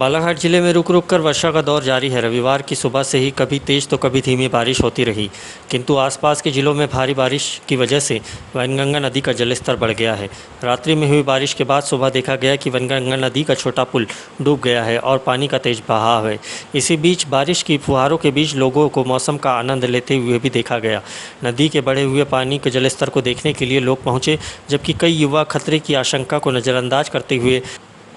बालाघाट जिले में रुक रुक कर वर्षा का दौर जारी है। रविवार की सुबह से ही कभी तेज़ तो कभी धीमी बारिश होती रही, किंतु आसपास के जिलों में भारी बारिश की वजह से वैनगंगा नदी का जलस्तर बढ़ गया है। रात्रि में हुई बारिश के बाद सुबह देखा गया कि वैनगंगा नदी का छोटा पुल डूब गया है और पानी का तेज बहाव है। इसी बीच बारिश की फुहारों के बीच लोगों को मौसम का आनंद लेते हुए भी देखा गया। नदी के बढ़े हुए पानी के जलस्तर को देखने के लिए लोग पहुँचे, जबकि कई युवा खतरे की आशंका को नज़रअंदाज करते हुए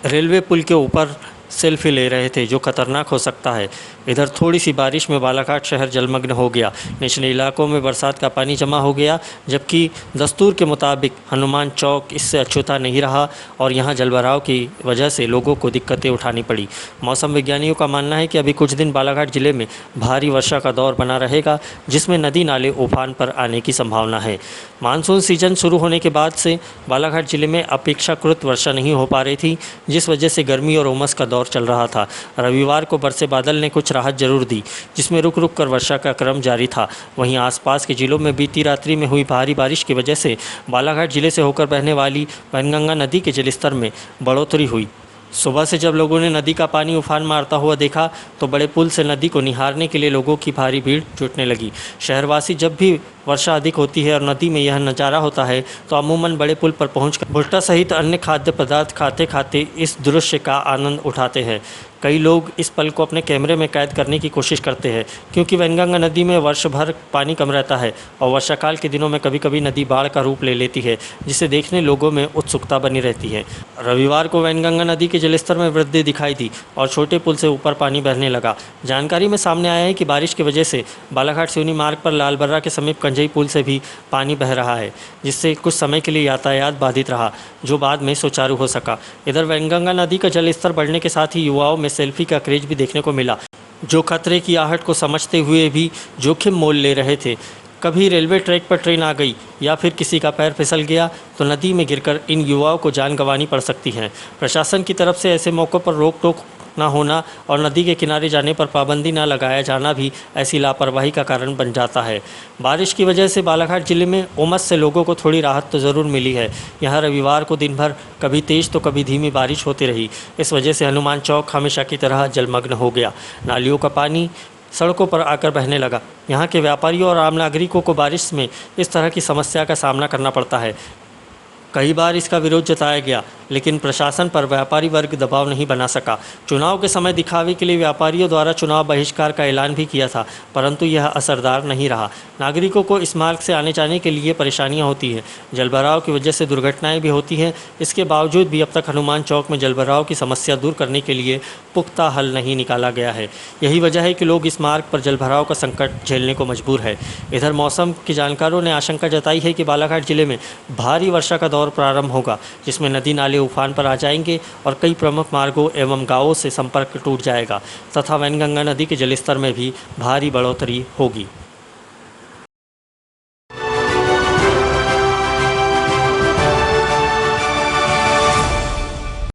रेलवे पुल के ऊपर सेल्फी ले रहे थे, जो खतरनाक हो सकता है। इधर थोड़ी सी बारिश में बालाघाट शहर जलमग्न हो गया। निचले इलाकों में बरसात का पानी जमा हो गया, जबकि दस्तूर के मुताबिक हनुमान चौक इससे अछूता नहीं रहा और यहां जलभराव की वजह से लोगों को दिक्कतें उठानी पड़ी। मौसम विज्ञानियों का मानना है कि अभी कुछ दिन बालाघाट जिले में भारी वर्षा का दौर बना रहेगा, जिसमें नदी नाले उफान पर आने की संभावना है। मानसून सीजन शुरू होने के बाद से बालाघाट जिले में अपेक्षाकृत वर्षा नहीं हो पा रही थी, जिस वजह से गर्मी और उमस का दौर चल रहा था। रविवार को बरसे बादल ने कुछ राहत जरूर दी, जिसमें रुक रुक कर वर्षा का क्रम जारी था। वहीं आसपास के जिलों में बीती रात्रि में हुई भारी बारिश की वजह से बालाघाट जिले से होकर बहने वाली वैनगंगा नदी के जलस्तर में बढ़ोतरी हुई। सुबह से जब लोगों ने नदी का पानी उफान मारता हुआ देखा तो बड़े पुल से नदी को निहारने के लिए लोगों की भारी भीड़ जुटने लगी। शहरवासी जब भी वर्षा अधिक होती है और नदी में यह नज़ारा होता है तो अमूमन बड़े पुल पर पहुंचकर भुट्टा सहित अन्य खाद्य पदार्थ खाते खाते इस दृश्य का आनंद उठाते हैं। कई लोग इस पल को अपने कैमरे में कैद करने की कोशिश करते हैं, क्योंकि वैनगंगा नदी में वर्ष भर पानी कम रहता है और वर्षाकाल के दिनों में कभी कभी नदी बाढ़ का रूप ले लेती है, जिसे देखने लोगों में उत्सुकता बनी रहती है। रविवार को वैनगंगा नदी के जलस्तर में वृद्धि दिखाई दी और छोटे पुल से ऊपर पानी बहने लगा। जानकारी में सामने आया है कि बारिश की वजह से बालाघाट सिवनी मार्ग पर लालबर्रा के समीप कंजई पुल से भी पानी बह रहा है, जिससे कुछ समय के लिए यातायात बाधित रहा, जो बाद में सुचारू हो सका। इधर वैनगंगा नदी का जलस्तर बढ़ने के साथ ही युवाओं में सेल्फी का क्रेज भी देखने को मिला, जो खतरे की आहट को समझते हुए भी जोखिम मोल ले रहे थे। कभी रेलवे ट्रैक पर ट्रेन आ गई या फिर किसी का पैर फिसल गया तो नदी में गिरकर इन युवाओं को जान गंवानी पड़ सकती है। प्रशासन की तरफ से ऐसे मौक़ों पर रोक टोक न होना और नदी के किनारे जाने पर पाबंदी न लगाया जाना भी ऐसी लापरवाही का कारण बन जाता है। बारिश की वजह से बालाघाट जिले में उमस से लोगों को थोड़ी राहत तो ज़रूर मिली है। यहाँ रविवार को दिन भर कभी तेज़ तो कभी धीमी बारिश होती रही। इस वजह से हनुमान चौक हमेशा की तरह जलमग्न हो गया। नालियों का पानी सड़कों पर आकर बहने लगा। यहाँ के व्यापारियों और आम नागरिकों को बारिश में इस तरह की समस्या का सामना करना पड़ता है। कई बार इसका विरोध जताया गया, लेकिन प्रशासन पर व्यापारी वर्ग दबाव नहीं बना सका। चुनाव के समय दिखावे के लिए व्यापारियों द्वारा चुनाव बहिष्कार का ऐलान भी किया था, परंतु यह असरदार नहीं रहा। नागरिकों को इस मार्ग से आने जाने के लिए परेशानियां होती हैं। जलभराव की वजह से दुर्घटनाएं भी होती हैं। इसके बावजूद भी अब तक हनुमान चौक में जलभराव की समस्या दूर करने के लिए पुख्ता हल नहीं निकाला गया है। यही वजह है कि लोग इस मार्ग पर जलभराव का संकट झेलने को मजबूर है। इधर मौसम के जानकारों ने आशंका जताई है कि बालाघाट जिले में भारी वर्षा का दौर प्रारंभ होगा, जिसमें नदी नाले उफान पर आ जाएंगे और कई प्रमुख मार्गों एवं गांवों से संपर्क टूट जाएगा तथा वैनगंगा नदी के जलस्तर में भी भारी बढ़ोतरी होगी।